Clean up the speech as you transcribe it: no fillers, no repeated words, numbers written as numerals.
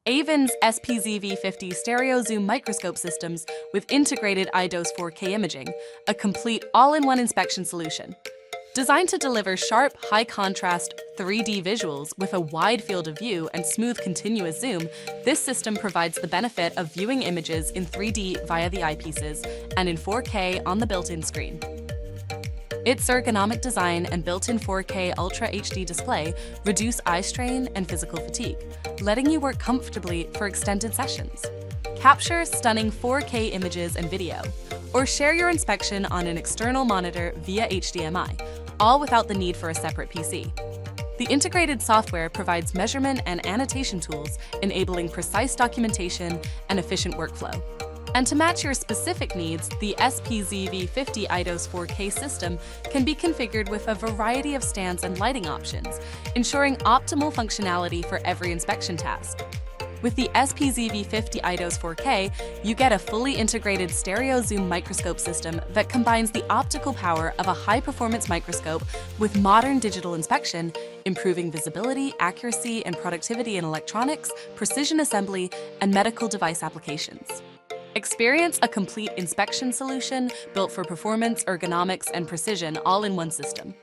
Avon's SPZV-50 stereo zoom microscope systems with integrated Eidos 4K imaging, a complete all-in-one inspection solution. Designed to deliver sharp, high-contrast 3D visuals with a wide field of view and smooth continuous zoom, this system provides the benefit of viewing images in 3D via the eyepieces and in 4K on the built-in screen. Its ergonomic design and built-in 4K Ultra HD display reduce eye strain and physical fatigue, letting you work comfortably for extended sessions. Capture stunning 4K images and video, or share your inspection on an external monitor via HDMI, all without the need for a separate PC. The integrated software provides measurement and annotation tools, enabling precise documentation and efficient workflow. And to match your specific needs, the SPZV-50 Eidos 4K system can be configured with a variety of stands and lighting options, ensuring optimal functionality for every inspection task. With the SPZV-50 Eidos 4K, you get a fully integrated stereo zoom microscope system that combines the optical power of a high-performance microscope with modern digital inspection, improving visibility, accuracy, and productivity in electronics, precision assembly, and medical device applications. Experience a complete inspection solution built for performance, ergonomics, and precision all in one system.